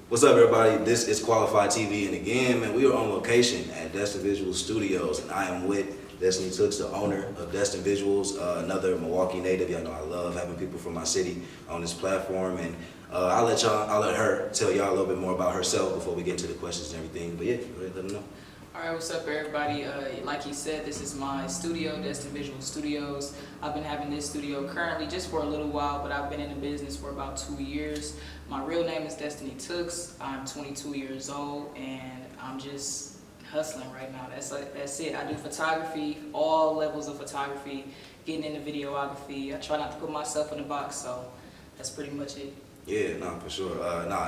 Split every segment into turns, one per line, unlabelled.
What's up, everybody? This is Qualified TV, and again, man, we are on location at Destined Visuals Studios, and I am with Destinee Tooks, the owner of Destined Visuals, another Milwaukee native. Y'all know I love having people from my city on this platform, and I'll let her tell y'all a little bit more about herself before we get into the questions and everything. But yeah, go ahead, let them know.
Alright, what's up everybody? Like he said, this is my studio, Destined Visuals Studios. I've been having this studio currently just for a little while, but I've been in the business for about 2 years. My real name is Destinee Tooks. I'm 22 years old and I'm just hustling right now. That's it. I do photography, all levels of photography, getting into videography. I try not to put myself in a box, so that's pretty much it.
Yeah, no, for sure.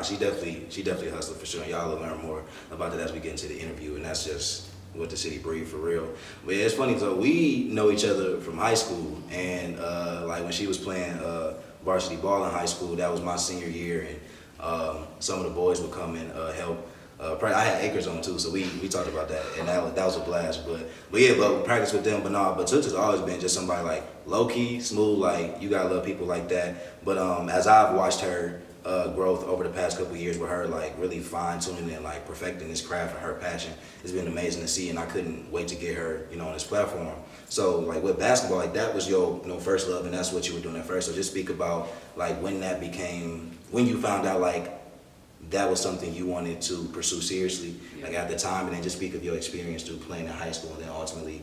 She definitely hustled for sure. Y'all will learn more about that as we get into the interview, and that's just what the city breathes for real. But yeah, it's funny though. We know each other from high school, and like when she was playing varsity ball in high school, that was my senior year, and some of the boys would come and help. I had acres on too, so we talked about that, and that was a blast. But yeah, we practiced with them. But Tooks has always been just somebody like low key, smooth. Like you gotta love people like that. But as I've watched her growth over the past couple of years, with her like really fine tuning and like perfecting this craft and her passion, it's been amazing to see. And I couldn't wait to get her, on this platform. So like with basketball, like that was your first love, and that's what you were doing at first. So just speak about like when you found out like that was something you wanted to pursue seriously, like at the time, and then just speak of your experience through playing in high school, and then ultimately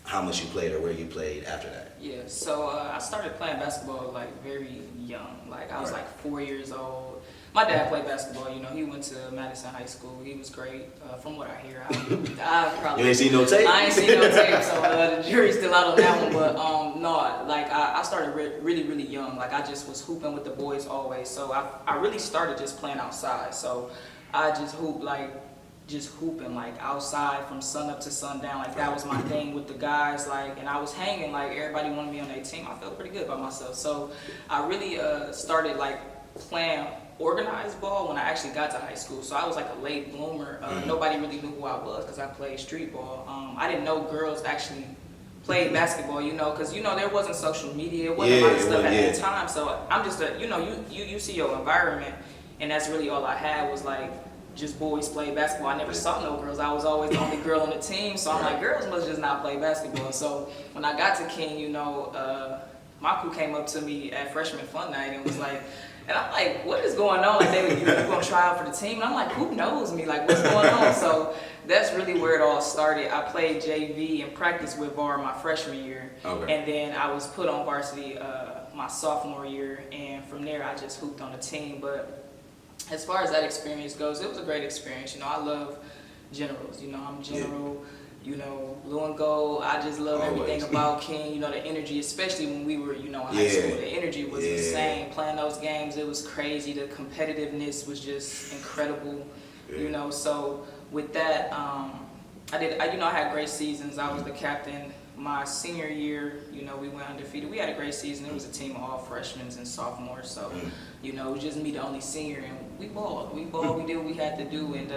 how much you played or where you played after that.
Yeah, so I started playing basketball like very young. Like I was like 4 years old. My dad played basketball. He went to Madison High School. He was great. From what I hear, I probably
you ain't seen no tape.
I ain't seen no tape, so the jury's still out on that one. But no, like I started really young. Like I just was hooping with the boys always. So I really started just playing outside. So I just hooping like outside from sun up to sundown. Like that was my thing with the guys. Like, and I was hanging. Like everybody wanted me on their team. I felt pretty good about myself. So I really started like playing organized ball when I actually got to high school. So I was like a late bloomer. Nobody really knew who I was because I played street ball. I didn't know girls actually played basketball, because there wasn't social media, it wasn't a lot of stuff at that time. So I'm just you see your environment, and that's really all I had was like just boys play basketball. I never saw no girls. I was always the only girl on the team. So I'm like, girls must just not play basketball. So when I got to King, Maku came up to me at freshman fun night and was like, and I'm like, what is going on? Like, you gonna try out for the team? And I'm like, who knows me? Like, what's going on? So that's really where it all started. I played JV and practiced with VAR my freshman year.
Okay.
And then I was put on varsity my sophomore year. And from there, I just hooped on the team. But as far as that experience goes, it was a great experience. I love generals. I'm general. Blue and gold. I just love everything about King. The energy, especially when we were, in high school. The energy was insane. Playing those games, it was crazy. The competitiveness was just incredible. So with that, I had great seasons. I was the captain. My senior year, we went undefeated. We had a great season. It was a team of all freshmen and sophomores. So, it was just me, the only senior, and we balled. We did what we had to do, and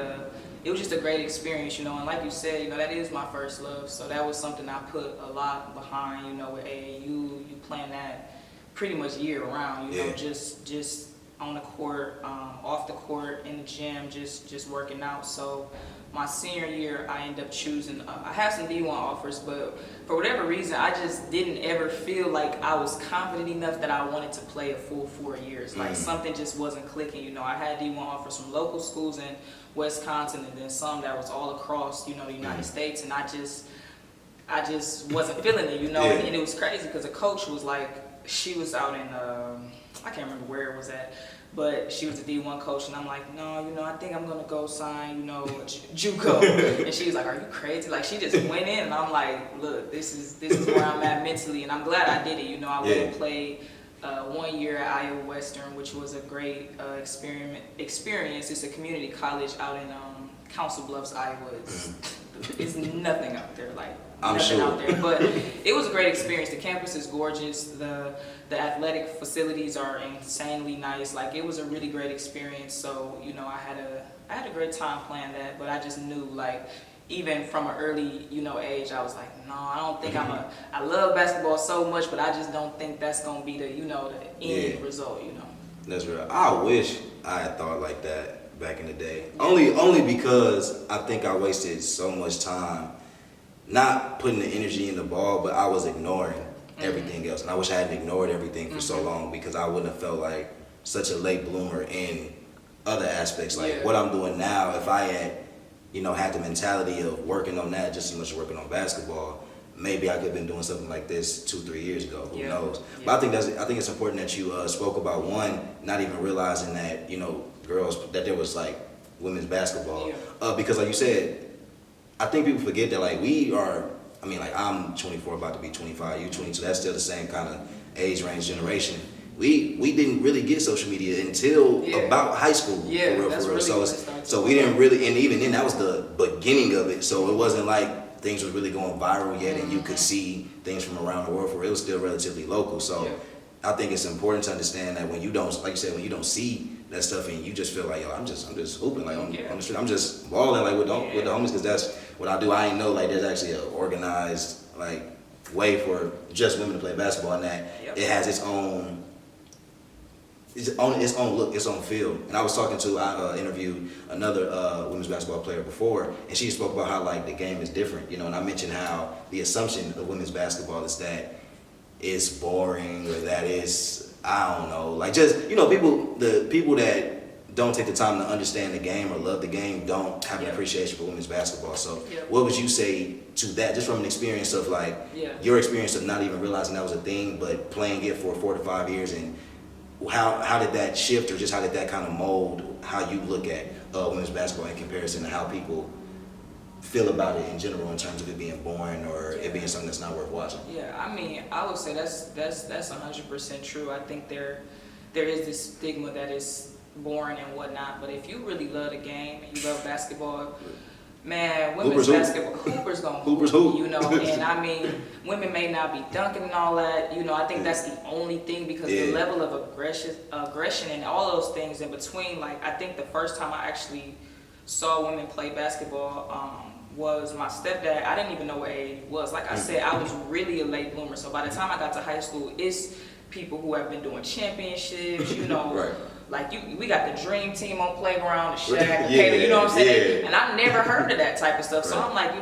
it was just a great experience, and like you said, that is my first love. So that was something I put a lot behind, with AAU. You playing that pretty much year round, just on the court, off the court, in the gym, just working out. So my senior year, I ended up choosing, I had some D1 offers, but for whatever reason, I just didn't ever feel like I was confident enough that I wanted to play a full 4 years. Like something just wasn't clicking, I had D1 offers from local schools in Wisconsin, and then some that was all across, the United States, and I just wasn't feeling it, and it was crazy because the coach was like, she was out in, I can't remember where it was at, but she was a D1 coach, and I'm like, no, I think I'm gonna go sign, JUCO. And she was like, are you crazy? Like, she just went in, and I'm like, look, this is where I'm at mentally, and I'm glad I did it. I went and played 1 year at Iowa Western, which was a great experience. It's a community college out in Council Bluffs, Iowa. It's nothing out there, like nothing out there. But it was a great experience. The campus is gorgeous. The athletic facilities are insanely nice. Like, it was a really great experience. So I had a great time playing that. But I just knew, like, even from an early age, I was like, no, I don't think I love basketball so much, but I just don't think that's gonna be the the end result.
That's real. I wish I had thought like that back in the day. Only because I think I wasted so much time not putting the energy in the ball, but I was ignoring everything else. And I wish I hadn't ignored everything for so long, because I wouldn't have felt like such a late bloomer in other aspects. Like what I'm doing now, if I had, had the mentality of working on that just as much as working on basketball, maybe I could have been doing something like this 2-3 years ago. Who knows? But I think it's important that you spoke about, one, not even realizing that girls, that there was like women's basketball, because like you said, I think people forget that like we are. I mean, like I'm 24, about to be 25. You 22. That's still the same kind of age range generation. We didn't really get social media until about high school. For real.
Really
so we didn't really, and even then that was the beginning of it. So it wasn't like things was really going viral yet, and you could see things from around the world. For real, it was still relatively local. So I think it's important to understand that when you don't, like you said, when you don't see that stuff and you just feel like, yo, I'm just hooping like on the street, I'm just balling like with the homies, because that's what I do. I ain't know like there's actually an organized like way for just women to play basketball, and that it has its own look, its own feel. And I was talking to, I interviewed another women's basketball player before, and she spoke about how like the game is different, and I mentioned how the assumption of women's basketball is that it's boring, or that is, I don't know, like just, the people that don't take the time to understand the game or love the game don't have an appreciation for women's basketball. So what would you say to that, just from an experience of like your experience of not even realizing that was a thing, but playing it for 4 to 5 years, and how did that shift, or just how did that kind of mold how you look at women's basketball in comparison to how people feel about it in general, in terms of it being boring or it being something that's not worth watching?
Yeah, I mean, I would say that's 100% true. I think there is this stigma that is boring and whatnot, but if you really love the game and you love basketball, man, women's basketball, Hooper's gonna hoop, and I mean, women may not be dunking and all that, I think that's the only thing, because the level of aggression and all those things in between, like, I think the first time I actually saw women play basketball was my stepdad. I didn't even know what age it was. Like I said, I was really a late bloomer, so by the time I got to high school, it's people who have been doing championships, like we got the dream team on playground, the Shaq, the Caleb, you know what I'm saying? And I never heard of that type of stuff. So I'm like,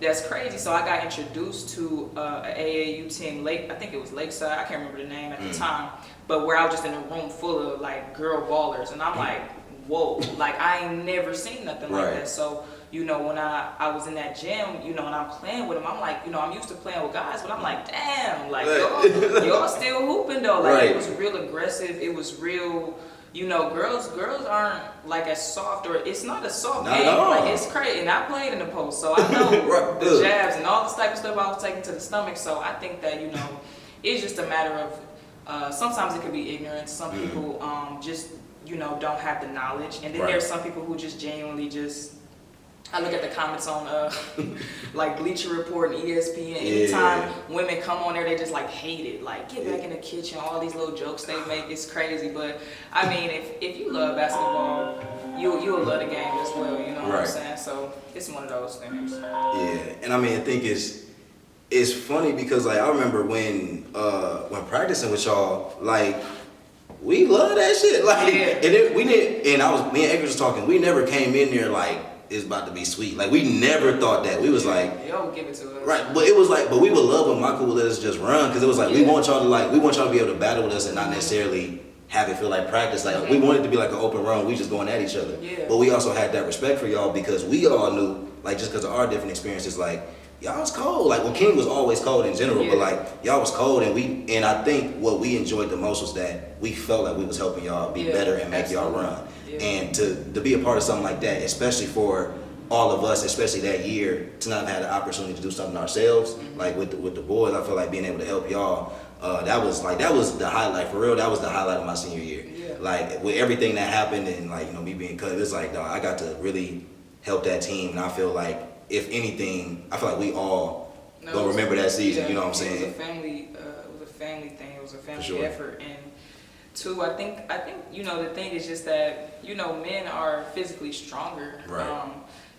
that's crazy. So I got introduced to an AAU team, I think it was Lakeside, I can't remember the name at the time, but where I was just in a room full of like girl ballers, and I'm like, whoa, like I ain't never seen nothing like that. So, when I was in that gym, and I'm playing with them, I'm like, I'm used to playing with guys, but I'm like, damn, like y'all still hooping though. Like it was real aggressive. It was real, girls aren't like as soft, or it's not a soft game. Like it's crazy. And I played in the post, so I know the jabs and all this type of stuff I was taking to the stomach. So I think that, it's just a matter of, sometimes it could be ignorance. Some people just, don't have the knowledge. And then there's some people who just genuinely I look at the comments on like Bleacher Report and ESPN. Anytime women come on there, they just like hate it. Like, get back in the kitchen, all these little jokes they make, it's crazy. But I mean, if you love basketball, you'll love the game as well, you know what I'm saying? So it's one of those things.
Yeah, and I mean, I think it's funny because like I remember when practicing with y'all, like we love that shit. Like and we didn't, and me and Edgar was talking, we never came in there like it's about to be sweet. Like we never thought that. We was like,
yo, give it to us.
Right, but it was like, but we would love when Michael would let us just run, because it was like we want y'all to be able to battle with us and not necessarily have it feel like practice. Like we wanted it to be like an open run, we just going at each other. But we also had that respect for y'all, because we all knew, like just because of our different experiences, like y'all was cold. Like, well, King was always cold in general, but like y'all was cold, and I think what we enjoyed the most was that we felt like we was helping y'all be better and make y'all run. And to be a part of something like that, especially for all of us, especially that year, to not have had the opportunity to do something ourselves, like with the boys, I feel like being able to help y'all, that was the highlight, for real. That was the highlight of my senior year. Like with everything that happened, and like me being cut, it's like, dog, I got to really help that team, and I feel like if anything, I feel like we all gonna remember that season. You know what I'm saying?
It was a family thing. It was a family effort, and two, I think the thing is just that men are physically stronger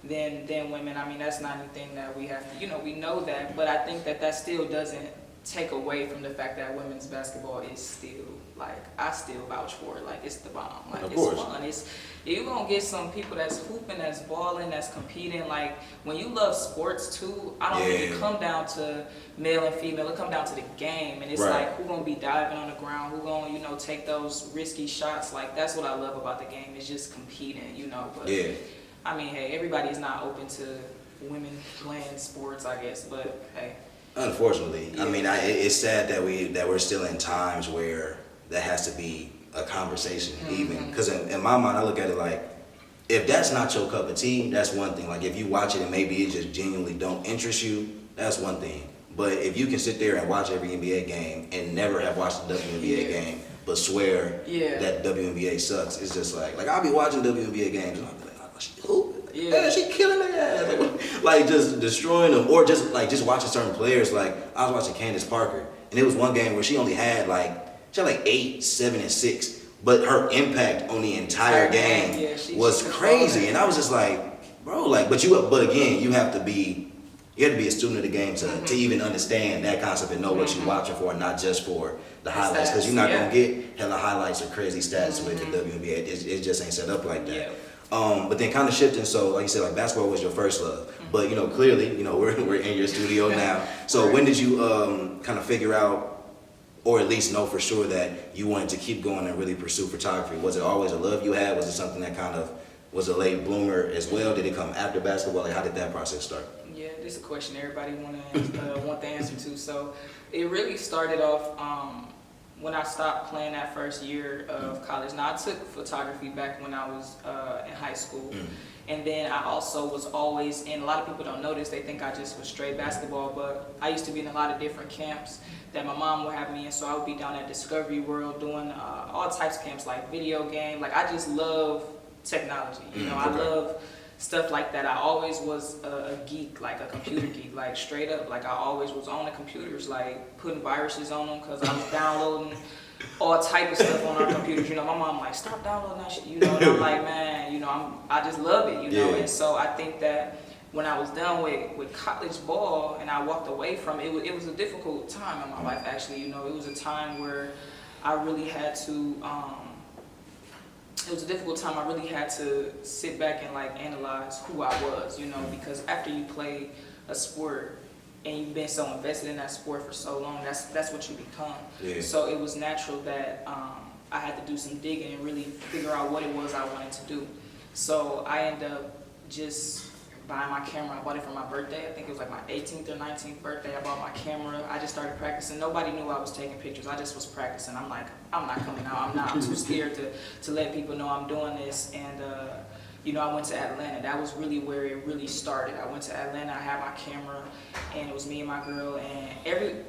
than women. I mean, that's not anything that we have to we know that, but I think that still doesn't take away from the fact that women's basketball is still, like, I still vouch for it. Like, it's the bomb. Like,
Of
it's
course.
fun. You're going to get some people that's hooping, that's balling, that's competing. Like, when you love sports, too, I don't think it come down to male and female. It come down to the game. And it's like, who going to be diving on the ground? Who going to, you know, take those risky shots? Like, that's what I love about the game. It's just competing, you know. But, I mean, hey, everybody's not open to women playing sports, I guess. But, hey.
Unfortunately, I mean, it's sad that we're still in times where that has to be a conversation, even because in my mind, I look at it like, if that's not your cup of tea, that's one thing. Like, if you watch it and maybe it just genuinely don't interest you, that's one thing. But if you can sit there and watch every NBA game and never have watched a WNBA game, but swear that WNBA sucks, it's just like I'll be watching WNBA games and I'll be like, oh, who? Yeah, she killing their ass. Like just destroying them, or just watching certain players. Like, I was watching Candace Parker, and it was one game where she only had like 8, 7, and 6, but her impact on the entire game was crazy. And I was just like, bro, like, but again, you have to be a student of the game to even understand that concept and know what you're watching for, and not just for the highlights, because you're not gonna get hella highlights or crazy stats with the WNBA. It just ain't set up like that. But then kind of shifting, so like you said, like basketball was your first love, but you know, clearly, you know, we're in your studio now. So when did you kind of figure out, or at least know for sure, that you wanted to keep going and really pursue photography? Was it always a love you had? Was it something that kind of was a late bloomer as well? Did it come after basketball? Like, how did that process start? Yeah,
this is a question everybody want the answer to. So it really started off when I stopped playing that first year of college. Now, I took photography back when I was in high school. And then I also was always in, a lot of people don't know this, they think I just was straight basketball, but I used to be in a lot of different camps that my mom would have me in. So I would be down at Discovery World doing all types of camps, like video game. Like, I just love technology, you know. I love stuff like that. I always was a geek, like a computer geek, like straight up. Like, I always was on the computers, like putting viruses on them, because I was downloading all type of stuff on our computers. You know, my mom like, stop downloading that shit, you know. And I'm like, man, you know, I just love it, you know. And so I think that when I was done with college ball and I walked away from it, it was a difficult time in my life, actually. You know, it was a time where I really had to it was a difficult time. I really had to sit back and like analyze who I was, you know, because after you play a sport and you've been so invested in that sport for so long, that's what you become. So it was natural that I had to do some digging and really figure out what it was I wanted to do. So I ended up just buying my camera. I bought it for my birthday. I think it was like my 18th or 19th birthday. I bought my camera. I just started practicing. Nobody knew I was taking pictures. I just was practicing. I'm like, I'm not coming out. I'm too scared to let people know I'm doing this. And you know, I went to Atlanta. That was really where it really started. I went to Atlanta. I had my camera, and it was me and my girl. And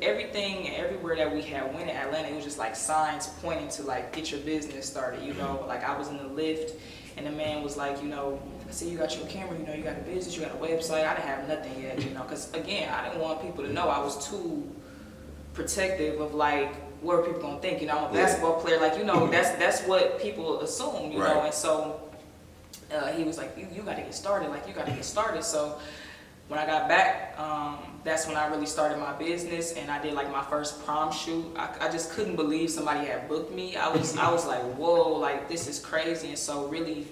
everything, everywhere that we had went in Atlanta, it was just like signs pointing to like, get your business started. You know, like I was in the lift, and the man was like, you know, I said, you got your camera, you know, you got a business, you got a website. I didn't have nothing yet, you know, because again, I didn't want people to know. I was too protective of like, what are people gonna think? You know, I'm a basketball player, like, you know, that's what people assume, you know. And so he was like, you got to get started, like, you got to get started. So when I got back, that's when I really started my business, and I did like my first prom shoot. I just couldn't believe somebody had booked me. I was like, whoa, like, this is crazy. And so really,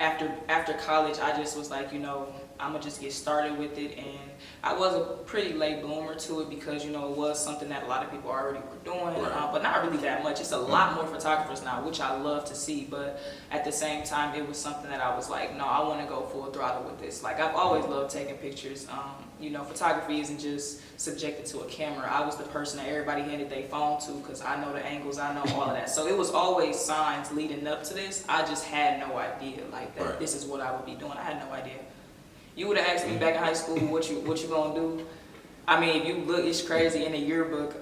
after college, I just was like, you know, I'm gonna just get started with it. And I was a pretty late bloomer to it, because, you know, it was something that a lot of people already were doing, but not really that much. It's a lot more photographers now, which I love to see, but at the same time, it was something that I was like, no, I want to go full throttle with this. Like, I've always loved taking pictures. You know, photography isn't just subjected to a camera. I was the person that everybody handed their phone to, because I know the angles, I know all of that. So it was always signs leading up to this. I just had no idea, like, that this is what I would be doing. I had no idea. You would have asked me back in high school, what you gonna do? I mean, if you look, it's crazy. In the yearbook,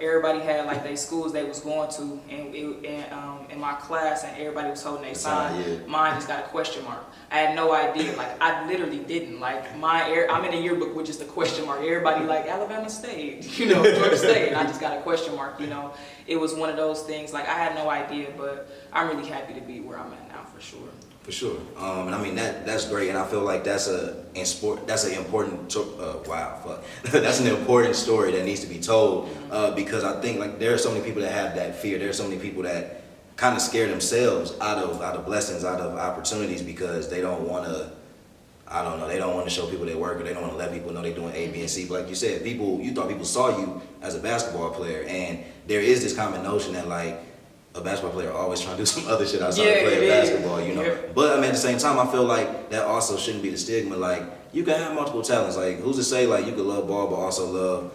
everybody had like their schools they was going to, and in my class, and everybody was holding their sign. Mine just got a question mark. I had no idea. Like, I literally didn't. Like, I'm in the yearbook with just a question mark. Everybody like Alabama State, you know, Georgia State, and I just got a question mark. You know, it was one of those things. Like, I had no idea, but I'm really happy to be where I'm at now, for sure.
For sure, and I mean that's great, and I feel like that's an important that's an important story that needs to be told, because I think like there are so many people that have that fear. There are so many people that kind of scare themselves out of blessings, out of opportunities, because they don't want to. I don't know. They don't want to show people their work, or they don't want to let people know they're doing A, B, and C. But like you said, you thought people saw you as a basketball player, and there is this common notion that like a basketball player always trying to do some other shit outside of playing basketball, you know. Yeah. But I mean, at the same time, I feel like that also shouldn't be the stigma. Like, you can have multiple talents. Like, who's to say like you could love ball but also love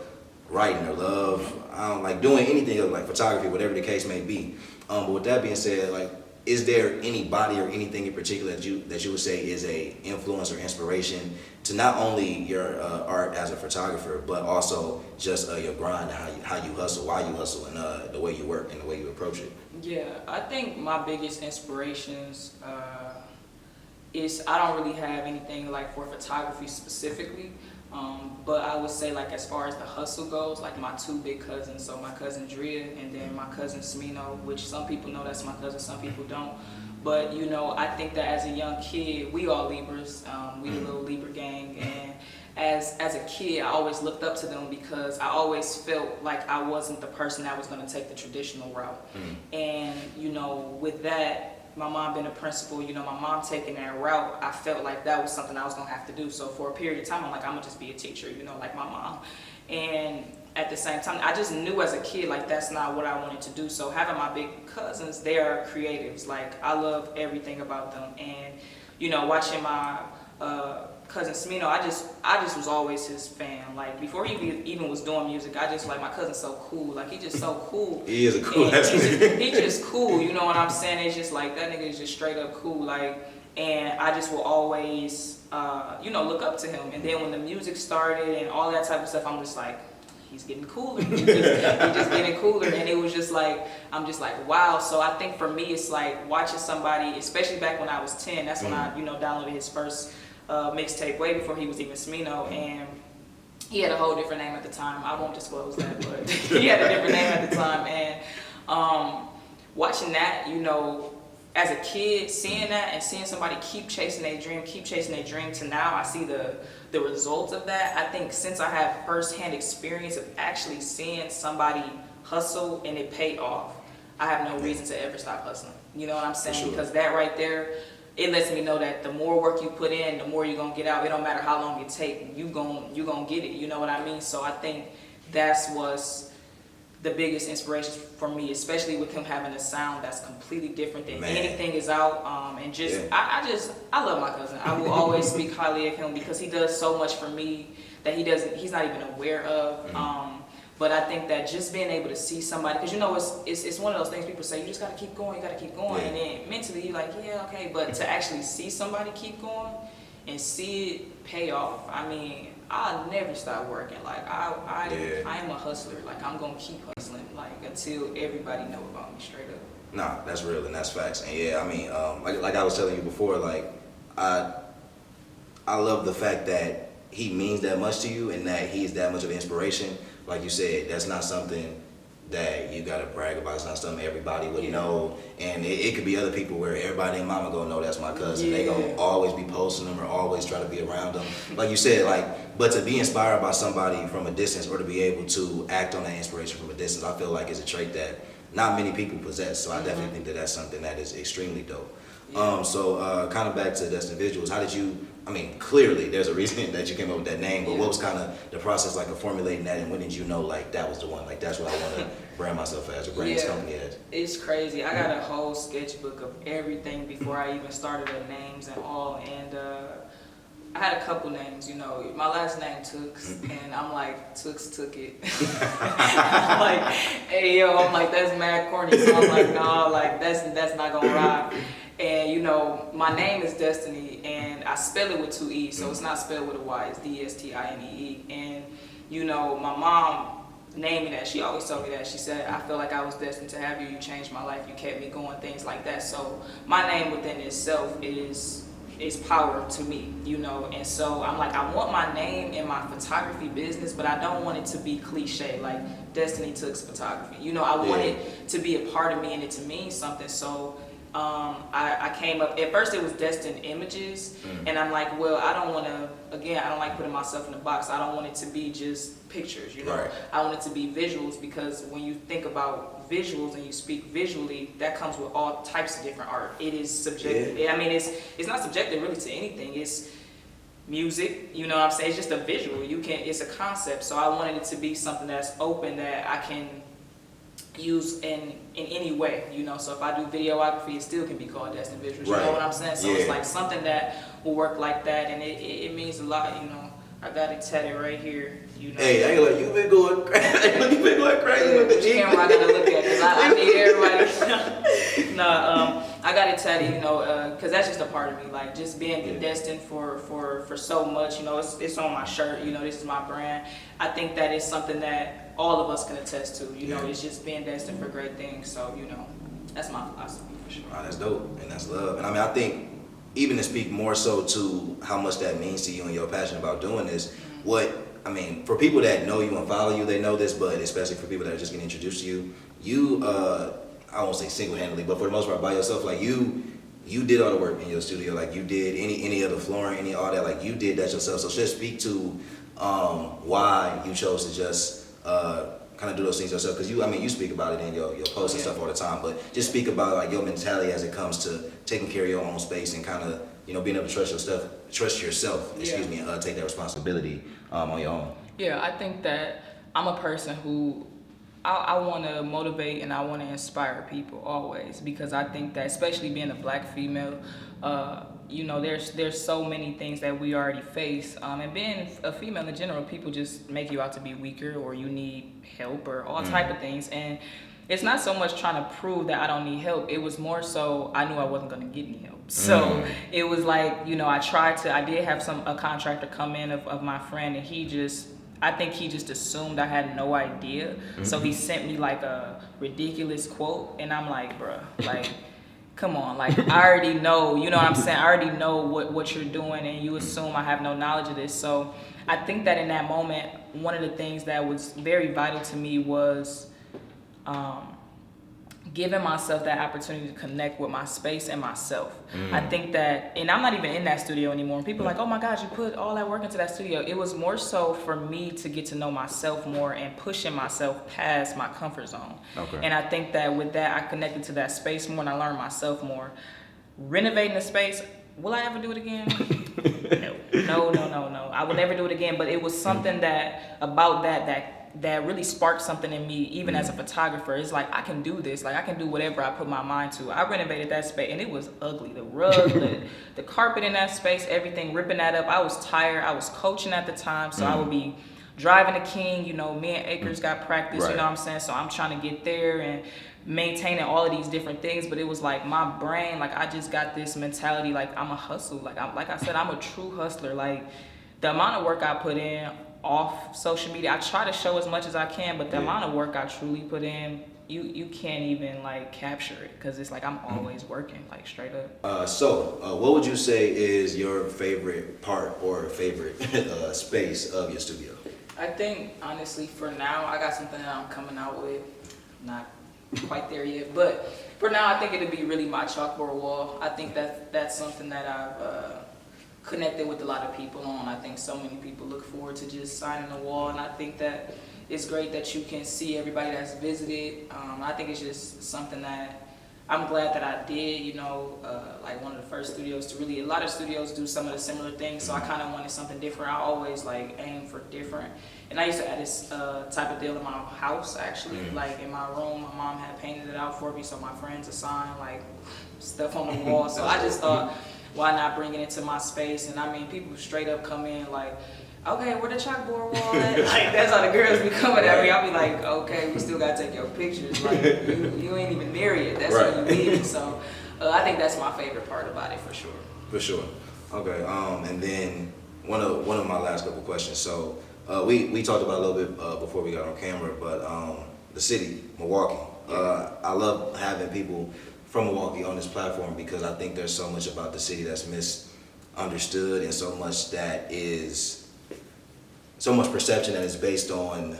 writing or love doing anything else, like photography, whatever the case may be. But with that being said, like, is there anybody or anything in particular that you would say is a influence or inspiration to not only your art as a photographer, but also just your grind, how you hustle, why you hustle, and the way you work and the way you approach it?
Yeah, I think my biggest inspirations is I don't really have anything like for photography specifically, but I would say like as far as the hustle goes, like my two big cousins, so my cousin Drea and then my cousin Smino, which some people know that's my cousin, some people don't. But you know, I think that as a young kid, we all Libras, we a little Libra gang, and as a kid, I always looked up to them because I always felt like I wasn't the person that was going to take the traditional route. And you know, with that, my mom being a principal, you know, my mom taking that route, I felt like that was something I was going to have to do. So for a period of time, I'm like, I'm going to just be a teacher, you know, like my mom. And at the same time, I just knew as a kid, like, that's not what I wanted to do. So having my big cousins, they are creatives. Like, I love everything about them. And, you know, watching my cousin Smino, I just was always his fan. Like, before he even was doing music, I just like, my cousin's so cool. Like, he just so cool.
He is a cool ass nigga.
He's just cool, you know what I'm saying? It's just like, that nigga is just straight up cool. Like, and I just will always, you know, look up to him. And then when the music started and all that type of stuff, I'm just like, he's getting cooler. He's just getting cooler. And it was just like, I'm just like, wow. So I think for me, it's like watching somebody, especially back when I was 10, that's when I, you know, downloaded his first mixtape way before he was even Smino, and he had a whole different name at the time. I won't disclose that, but he had a different name at the time. And watching that, you know, as a kid, seeing that and seeing somebody keep chasing their dream to now I see the results of that. I think since I have firsthand experience of actually seeing somebody hustle and it pay off, I have no reason to ever stop hustling. You know what I'm saying? Sure. Because that right there, it lets me know that the more work you put in, the more you're gonna get out. It don't matter how long it takes, you gonna get it. You know what I mean? So I think that's what's the biggest inspiration for me, especially with him having a sound that's completely different than anything is out. And just I love my cousin. I will always speak highly of him because he does so much for me that he's not even aware of. But I think that just being able to see somebody, because you know, it's one of those things people say, you just gotta keep going, and then mentally you're like, yeah, okay, but to actually see somebody keep going and see it pay off, I mean, I'll never stop working. Like I am a hustler. Like I'm gonna keep hustling, like until everybody know about me straight up.
Nah, that's real and that's facts. And yeah, I mean, like I was telling you before, like I love the fact that he means that much to you and that he is that much of an inspiration. Like you said, that's not something that you gotta brag about. It's not something everybody would know. And it could be other people where everybody and mama gonna know that's my cousin. They gonna always be posting them or always try to be around them. Like you said, like, but to be inspired by somebody from a distance or to be able to act on that inspiration from a distance, I feel like is a trait that not many people possess. So I definitely think that that's something that is extremely dope. So kind of back to Destined Visuals, how did you, I mean, clearly there's a reason that you came up with that name, but what was kind of the process like of formulating that, and when did you know like that was the one, like that's what I want to brand myself as or brand this company as?
It's crazy. I got a whole sketchbook of everything before I even started the names and all, and I had a couple names, you know. My last name Tooks, and I'm like, Tooks took it. I'm like, hey yo, I'm like, that's mad corny. So I'm like, no, like that's not gonna ride. And you know, my name is Destinee, and I spell it with 2 E's, so it's not spelled with a Y, it's Destinee. And you know, my mom named me that. She always told me that. She said, I feel like I was destined to have you. You changed my life. You kept me going, things like that. So my name within itself is power to me, you know. And so I'm like, I want my name in my photography business, but I don't want it to be cliche, like Destinee Tooks photography. You know, I want it to be a part of me and it to mean something. So I came up, at first it was Destined Images, and I'm like, well, I don't want to, again, I don't like putting myself in a box. I don't want it to be just pictures, you know.
Right.
I want it to be visuals, because when you think about visuals and you speak visually, that comes with all types of different art. It is subjective.
Yeah.
I mean, it's not subjective really to anything. It's music, you know what I'm saying? It's just a visual. It's a concept. So I wanted it to be something that's open, that I can use in any way, you know. So if I do videography, it still can be called Destined Visuals. You know what I'm saying? So it's like something that will work like that, and it means a lot, you know. I got it tatted right here, you know.
Hey, I ain't like, you've been going crazy. You've been going crazy with the
Which camera I gotta look at, because I need everybody. No, I got it tatted, you know, because that's just a part of me. Like, just being destined for so much, you know. It's on my shirt, you know. This is my brand. I think that is something that all of us can attest to, you know. It's just being destined for great things. So, you know, that's my philosophy for sure.
That's dope, and that's love. And I mean, I think even to speak more so to how much that means to you and your passion about doing this, for people that know you and follow you, they know this, but especially for people that are just getting introduced to you, I won't say single-handedly, but for the most part by yourself, like you did all the work in your studio, like you did any of the flooring, all that, like you did that yourself. So just speak to why you chose to just kind of do those things yourself, because you speak about it in your posts and stuff all the time, but just speak about like your mentality as it comes to taking care of your own space and kind of, you know, being able to trust yourself, and take that responsibility on your own.
Yeah, I think that I'm a person who I want to motivate and I want to inspire people always, because I think that, especially being a black female, you know, there's so many things that we already face, and being a female in general, people just make you out to be weaker, or you need help, or all type of things. And it's not so much trying to prove that I don't need help. It was more so I knew I wasn't going to get any help. So it was like, you know, I did have a contractor come in of my friend, and I think he just assumed I had no idea. So he sent me like a ridiculous quote, and I'm like, bruh, like, come on, like, I already know, you know what I'm saying? I already know what you're doing, and you assume I have no knowledge of this. So I think that in that moment, one of the things that was very vital to me was giving myself that opportunity to connect with my space and myself. I think that, and I'm not even in that studio anymore. People are like, oh my God, you put all that work into that studio. It was more so for me to get to know myself more and pushing myself past my comfort zone. Okay. And I think that with that, I connected to that space more, and I learned myself more. Renovating the space, will I ever do it again? No. I will never do it again. But it was something that really sparked something in me, even as a photographer. It's like, I can do this. Like, I can do whatever I put my mind to. I renovated that space, and it was ugly. The rug, the carpet in that space, everything, ripping that up. I was tired. I was coaching at the time, so I would be driving to King. You know, me and Akers got practice, you know what I'm saying? So I'm trying to get there and maintaining all of these different things. But it was like my brain, like, I just got this mentality, like, I'm a hustle. Like I said, I'm a true hustler. Like, the amount of work I put in off social media, I try to show as much as I can, but the amount of work I truly put in, you can't even like capture it, because it's like I'm always working, like, straight up.
So what would you say is your favorite part or favorite space of your studio?
I think, honestly, for now, I got something that I'm coming out with. Not quite there yet, but for now, I think it'll be really my chalkboard wall. I think that's something that I've connected with a lot of people on. I think so many people look forward to just signing the wall, and I think that it's great that you can see everybody that's visited. I think it's just something that I'm glad that I did, you know, like one of the first studios to really, a lot of studios do some of the similar things, so I kind of wanted something different. I always like aim for different, and I used to add this type of deal in my house, actually. Like, in my room, my mom had painted it out for me, so my friends assigned like stuff on the wall, so I just thought, why not bring it into my space? And I mean, people straight up come in like, okay, where the chalkboard wall at? Like, that's how the girls be coming at me. I'll be like, okay, we still gotta take your pictures. Like, you ain't even near it. That's when you leave. So I think that's my favorite part about it, for sure.
For sure. Okay. And then one of my last couple questions. So we talked about it a little bit before we got on camera, but the city, Milwaukee. I love having people from Milwaukee on this platform, because I think there's so much about the city that's misunderstood, and so much perception that is based on,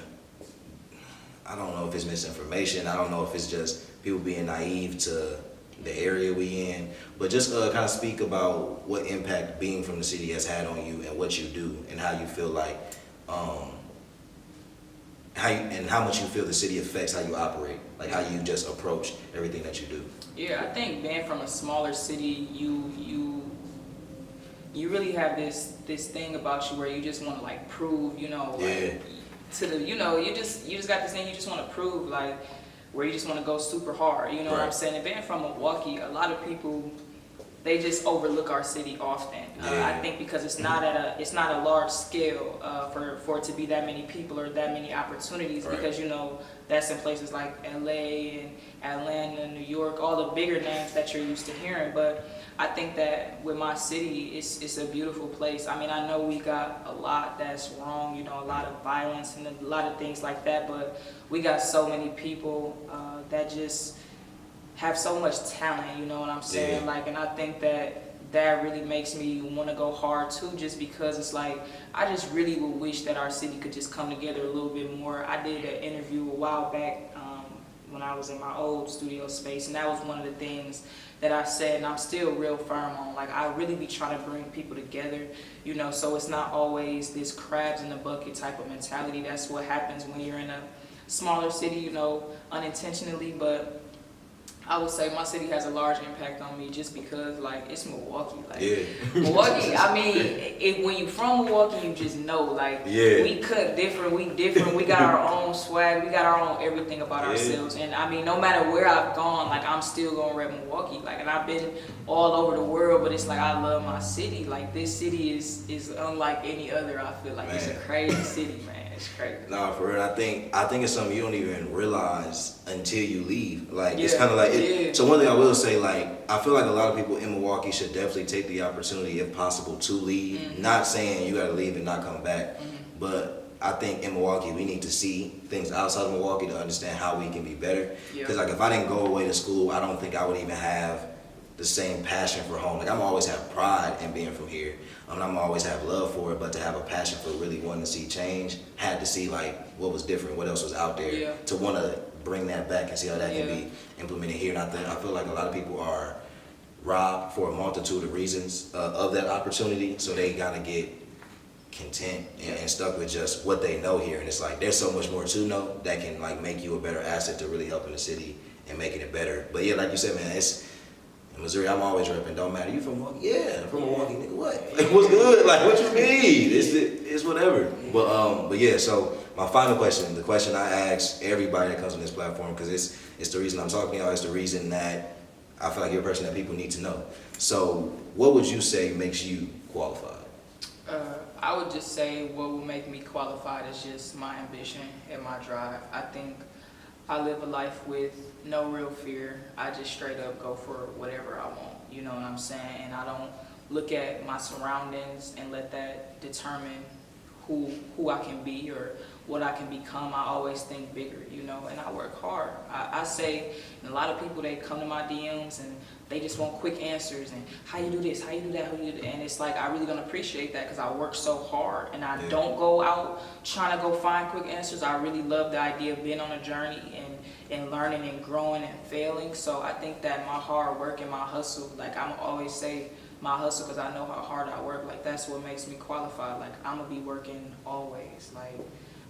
I don't know if it's misinformation, I don't know if it's just people being naive to the area we in, but just kind of speak about what impact being from the city has had on you and what you do and how you feel like, how much you feel the city affects how you operate, like how you just approach everything that you do.
Yeah, I think being from a smaller city, you really have this thing about you where you just want to like prove, like to the, you just got this thing you just want to prove, like where you just want to go super hard, you know what I'm saying? And being from Milwaukee, a lot of people, they just overlook our city often. I think because it's not a large scale for it to be that many people or that many opportunities, because that's in places like LA and Atlanta, New York, all the bigger names that you're used to hearing. But I think that with my city, it's a beautiful place. I mean, I know we got a lot that's wrong, a lot of violence and a lot of things like that, but we got so many people that just have so much talent, you know what I'm saying? Like, and I think that really makes me want to go hard too, just because it's like, I just really would wish that our city could just come together a little bit more. I did an interview a while back when I was in my old studio space, and that was one of the things that I said, and I'm still real firm on. Like, I really be trying to bring people together, so it's not always this crabs in the bucket type of mentality. That's what happens when you're in a smaller city, unintentionally, but I would say my city has a large impact on me just because, like, it's Milwaukee. Like, Milwaukee, I mean, when you from Milwaukee, you just know, like, we cut different, we got our own swag, we got our own everything about ourselves. And I mean, no matter where I've gone, like, I'm still gonna rep Milwaukee. Like, and I've been all over the world, but it's like, I love my city. Like, this city is unlike any other. I feel like it's a crazy city, man. It's crazy.
Nah, for real. I think it's something you don't even realize until you leave. Like, it's kind of like so one thing I will say, like, I feel like a lot of people in Milwaukee should definitely take the opportunity, if possible, to leave. Not saying you got to leave and not come back, but I think in Milwaukee we need to see things outside of Milwaukee to understand how we can be better. Because like, if I didn't go away to school, I don't think I would even have the same passion for home. Like, I'm always have pride in being from here. I'm always have love for it, but to have a passion for really wanting to see change, had to see like what was different, what else was out there, to want to bring that back and see how that can be implemented here. And I feel like a lot of people are robbed for a multitude of reasons of that opportunity, so they gotta get content and stuck with just what they know here. And it's like, there's so much more to know that can like make you a better asset to really helping the city and making it better. But yeah, like you said, man, it's in Missouri, I'm always repping. Don't matter. You from Milwaukee? Yeah, I'm from Milwaukee, nigga. What? Like, what's good? Like, what you mean? It's whatever. But yeah. So my final question, the question I ask everybody that comes on this platform, because it's the reason I'm talking to y'all. It's the reason that I feel like you're a person that people need to know. So, what would you say makes you qualified?
I would just say what will make me qualified is just my ambition and my drive. I think I live a life with no real fear. I just straight up go for whatever I want, you know what I'm saying? And I don't look at my surroundings and let that determine who I can be or what I can become. I always think bigger, and I work hard. I say, and a lot of people, they come to my DMs and they just want quick answers and how you do this, how you do that, how you do that. And it's like, I really don't appreciate that because I work so hard and I don't go out trying to go find quick answers. I really love the idea of being on a journey and learning and growing and failing. So I think that my hard work and my hustle, like I'm always say my hustle because I know how hard I work, like that's what makes me qualified. Like I'm gonna be working always, like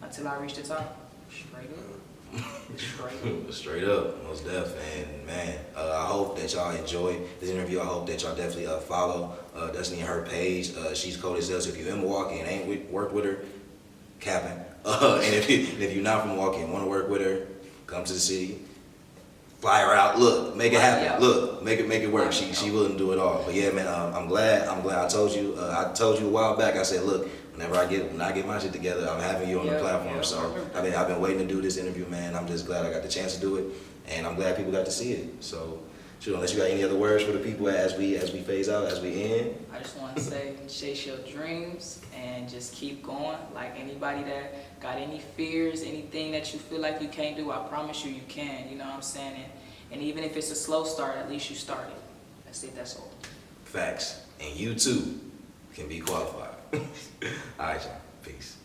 until I reach the top. Straight up.
Straight up, most def. And man, I hope that y'all enjoy this interview. I hope that y'all definitely follow Destinee and her page. She's cold as hell. So if you're in Milwaukee and ain't worked with her, capping. And if you're not from Milwaukee and want to work with her, come to the city. Fly her out. Look, make it happen. Look, make it work. She willing to do it all. But yeah, man, I'm glad. I told you a while back. I said, look, when I get my shit together, I'm having you on the platform. So I've been waiting to do this interview, man. I'm just glad I got the chance to do it, and I'm glad people got to see it. So, sure, unless you got any other words for the people as we phase out, as we end.
I just want to say, chase your dreams and just keep going. Like anybody that got any fears, anything that you feel like you can't do, I promise you can. You know what I'm saying? And even if it's a slow start, at least you started. That's it. That's all.
Facts. And you too can be qualified. All right, y'all. Peace.